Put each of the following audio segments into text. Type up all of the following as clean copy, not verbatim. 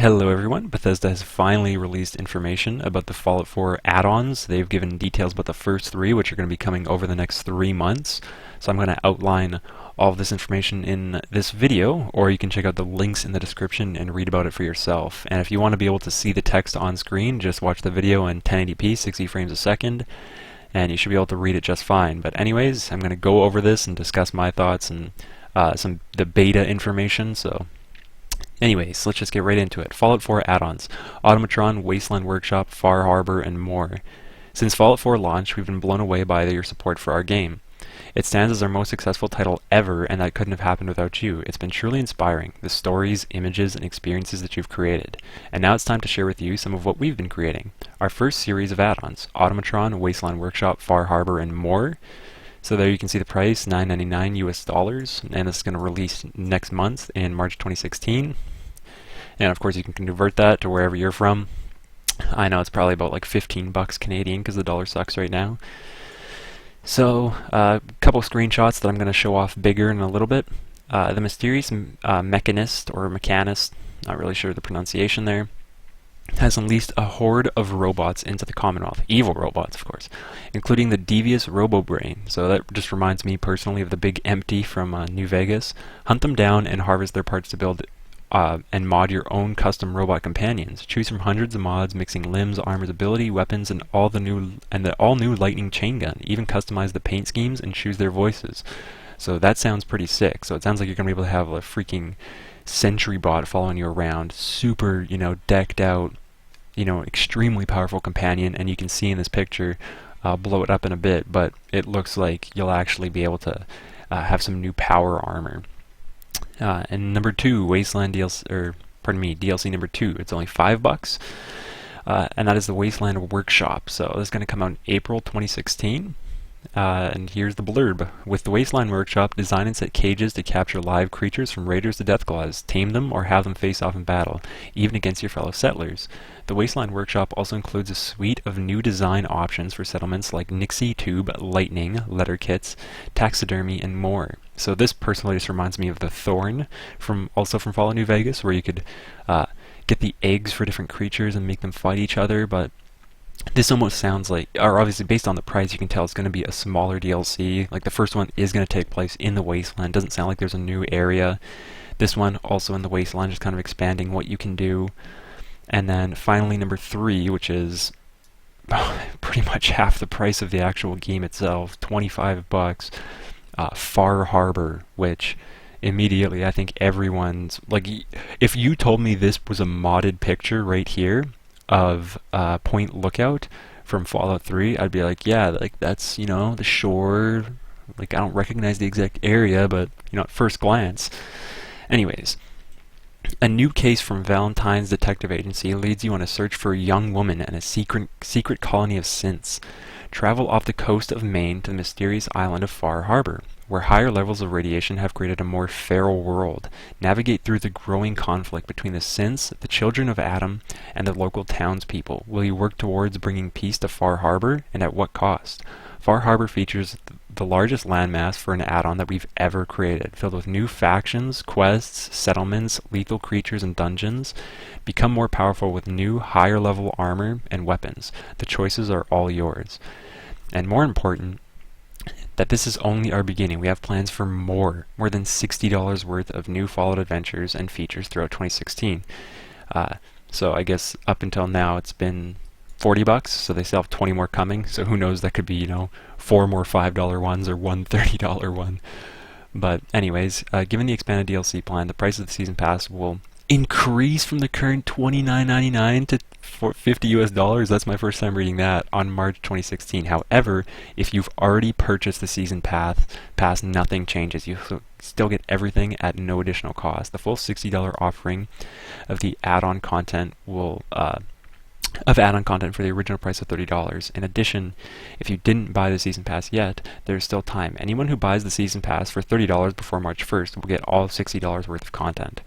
Hello everyone, Bethesda has finally released information about the Fallout 4 add-ons. They've given details about the first three, which are going to be coming over the next 3 months. So I'm going to outline all of this information in this video, or you can check out the links in the description and read about it for yourself. And if you want to be able to see the text on screen, just watch the video in 1080p, 60 frames a second, and you should be able to read it just fine. But anyways, I'm going to go over this and discuss my thoughts and the beta information. Anyways, let's just get right into it. Fallout 4 add-ons: Automatron, Wasteland Workshop, Far Harbor, and more. Since Fallout 4 launch, we've been blown away by your support for our game. It stands as our most successful title ever, and that couldn't have happened without you. It's been truly inspiring, the stories, images, and experiences that you've created. And now it's time to share with you some of what we've been creating. Our first series of add-ons: Automatron, Wasteland Workshop, Far Harbor, and more. So there you can see the price, $9.99 US, and this is going to release next month in March 2016. And of course you can convert that to wherever you're from. I know it's probably about like 15 bucks Canadian because the dollar sucks right now. So a couple screenshots that I'm going to show off bigger in a little bit. The mysterious mechanist or mechanist, not really sure the pronunciation there, has unleashed a horde of robots into the Commonwealth. Evil robots, of course, including the devious Robo-Brain. So that just reminds me personally of the Big Empty from New Vegas. Hunt them down and harvest their parts to build and mod your own custom robot companions. Choose from hundreds of mods, mixing limbs, armors, ability, weapons, and the all-new lightning chain gun. Even customize the paint schemes and choose their voices. So that sounds pretty sick. So it sounds like you're going to be able to have a freaking sentry bot following you around, super, decked out, extremely powerful companion. And you can see in this picture, I'll blow it up in a bit, but it looks like you'll actually be able to have some new power armor. And number 2, Wasteland DLC number 2. It's only $5, and that is the Wasteland Workshop. So this is going to come out in April 2016. And here's the blurb. With the Wasteland Workshop, design and set cages to capture live creatures from raiders to deathclaws. Tame them or have them face off in battle, even against your fellow settlers. The Wasteland Workshop also includes a suite of new design options for settlements like Nixie Tube, Lightning, Letter Kits, Taxidermy, and more. So this personally just reminds me of the Thorn from Fallout New Vegas, where you could get the eggs for different creatures and make them fight each other, but this almost sounds like, or obviously based on the price, you can tell it's going to be a smaller DLC. Like the first one is going to take place in the Wasteland. Doesn't sound like there's a new area. This one also in the Wasteland, just kind of expanding what you can do. And then finally number 3, which is pretty much half the price of the actual game itself, $25. Far Harbor, which immediately I think everyone's like, if you told me this was a modded picture right here of Point Lookout from Fallout 3, I'd be like, yeah, like that's, the shore. Like I don't recognize the exact area, but at first glance. Anyways, a new case from Valentine's detective agency leads you on a search for a young woman and a secret colony of synths. Travel off the coast of Maine to the mysterious island of Far Harbor, where higher levels of radiation have created a more feral world. Navigate through the growing conflict between the synths, the children of Adam, and the local townspeople. Will you work towards bringing peace to Far Harbor, and at what cost? Far Harbor features the largest landmass for an add-on that we've ever created, filled with new factions, quests, settlements, lethal creatures, and dungeons. Become more powerful with new, higher-level armor and weapons. The choices are all yours. And more important, that this is only our beginning. We have plans for more than $60 worth of new Fallout adventures and features throughout 2016. So I guess up until now it's been $40, so they still have 20 more coming. So who knows, that could be 4 more $5 ones or one $30 one. But anyways, given the expanded DLC plan, the price of the season pass will increase from the current $29.99 to $50. That's my first time reading that on March 2016. However, if you've already purchased the season pass, nothing changes. You still get everything at no additional cost. The full $60 offering of the add-on content will add-on content for the original price of $30. In addition, if you didn't buy the season pass yet, there's still time. Anyone who buys the season pass for $30 before March 1st will get all $60 worth of content.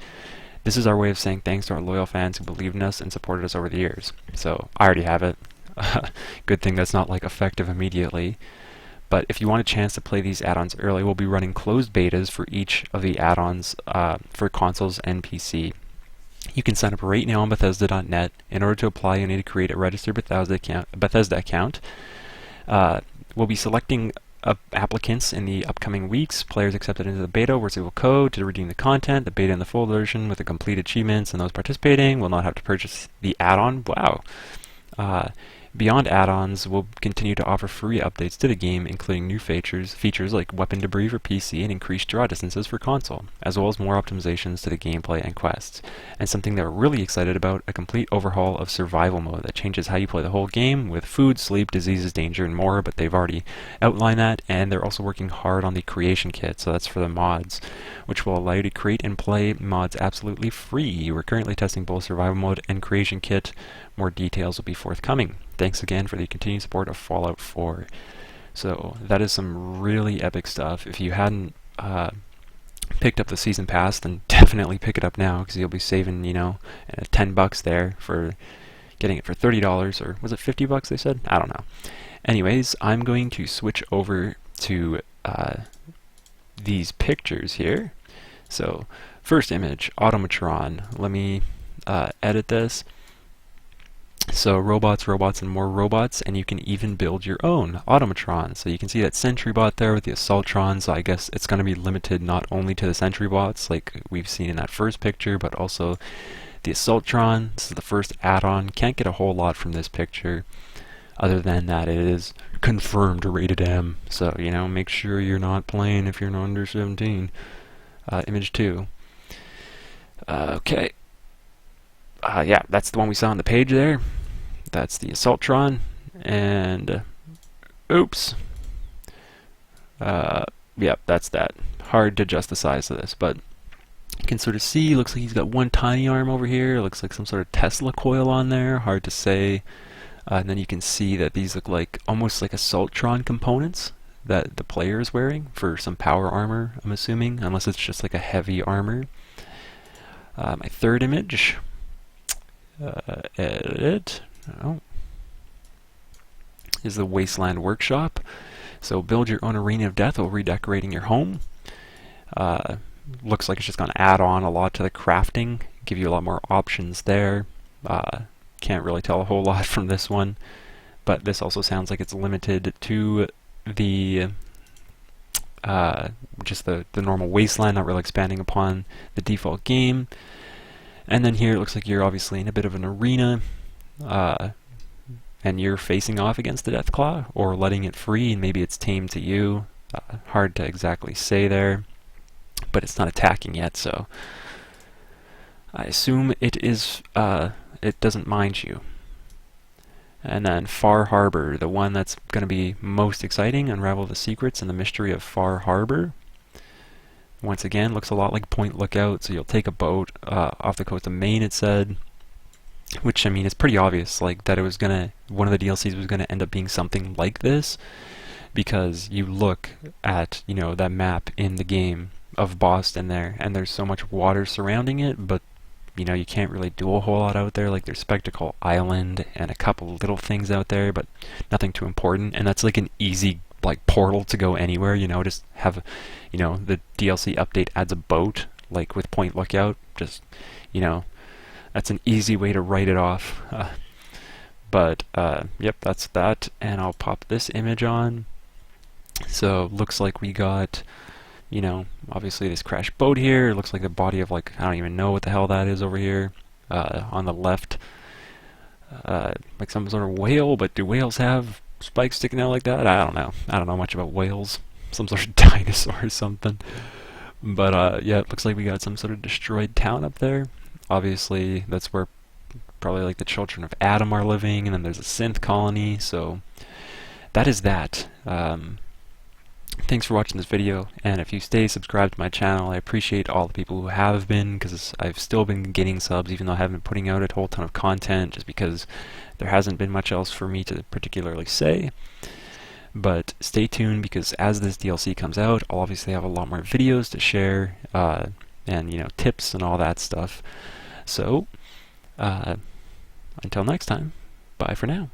This is our way of saying thanks to our loyal fans who believed in us and supported us over the years. So I already have it. Good thing that's not like effective immediately. But if you want a chance to play these add-ons early, we'll be running closed betas for each of the add-ons for consoles and PC. You can sign up right now on Bethesda.net. In order to apply, you need to create a registered Bethesda account. We'll be selecting applicants in the upcoming weeks. Players accepted into the beta will receive a code to redeem the content. The beta and the full version with the complete achievements, and those participating will not have to purchase the add-on. Wow. Beyond add-ons, we'll continue to offer free updates to the game, including new features like weapon debris for PC and increased draw distances for console, as well as more optimizations to the gameplay and quests. And something that we're really excited about, a complete overhaul of survival mode that changes how you play the whole game with food, sleep, diseases, danger, and more, but they've already outlined that, and they're also working hard on the creation kit, so that's for the mods, which will allow you to create and play mods absolutely free. We're currently testing both survival mode and creation kit. More details will be forthcoming. Thanks again for the continued support of Fallout 4. So that is some really epic stuff. If you hadn't picked up the season pass, then definitely pick it up now, because you'll be saving, $10 there for getting it for $30, or was it $50 they said? I don't know. Anyways, I'm going to switch over to these pictures here. So first image, Automatron. Let me edit this. So robots, and more robots, and you can even build your own Automatron. So you can see that sentry bot there with the Assaultron, so I guess it's going to be limited not only to the sentry bots like we've seen in that first picture, but also the Assaultron. This is the first add-on. Can't get a whole lot from this picture other than that it is confirmed rated M. So, make sure you're not playing if you're under 17. Image 2. Okay. Yeah, that's the one we saw on the page there. That's the Assaultron, and oops. Yep, that's that. Hard to adjust the size of this, but you can sort of see, looks like he's got one tiny arm over here, looks like some sort of Tesla coil on there, hard to say. And then you can see that these look like almost like Assaultron components that the player is wearing for some power armor, I'm assuming, unless it's just like a heavy armor. My third image. Edit. Oh. Is the Wasteland Workshop. So build your own arena of death while redecorating your home. Looks like it's just going to add on a lot to the crafting, give you a lot more options there. Can't really tell a whole lot from this one, but this also sounds like it's limited to the just the normal Wasteland, not really expanding upon the default game. And then here it looks like you're obviously in a bit of an arena, and you're facing off against the Deathclaw, or letting it free, and maybe it's tamed to you. Hard to exactly say there, but it's not attacking yet, so I assume it is, it doesn't mind you. And then Far Harbor, the one that's going to be most exciting, unravel the secrets and the mystery of Far Harbor. Once again, looks a lot like Point Lookout, so you'll take a boat off the coast of Maine, it said. Which, I mean, it's pretty obvious, like, that it was gonna, one of the DLCs was gonna end up being something like this, because you look at, that map in the game of Boston there, and there's so much water surrounding it, but, you can't really do a whole lot out there. Like, there's Spectacle Island and a couple little things out there, but nothing too important, and that's like an easy portal to go anywhere, just have, the DLC update adds a boat, like with Point Lookout, just, that's an easy way to write it off. But, yep, that's that, and I'll pop this image on. So, looks like we got, obviously this crashed boat here. It looks like the body of, I don't even know what the hell that is over here. On the left, like some sort of whale, but do whales have spikes sticking out like that? I don't know. I don't know much about whales. Some sort of dinosaur or something. But yeah, it looks like we got some sort of destroyed town up there. Obviously, that's where probably the children of Adam are living, and then there's a synth colony, so that is that. Thanks for watching this video, and if you stay subscribed to my channel, I appreciate all the people who have been, because I've still been getting subs, even though I haven't been putting out a whole ton of content, just because there hasn't been much else for me to particularly say. But stay tuned, because as this DLC comes out, I'll obviously have a lot more videos to share, and tips and all that stuff. So, until next time, bye for now.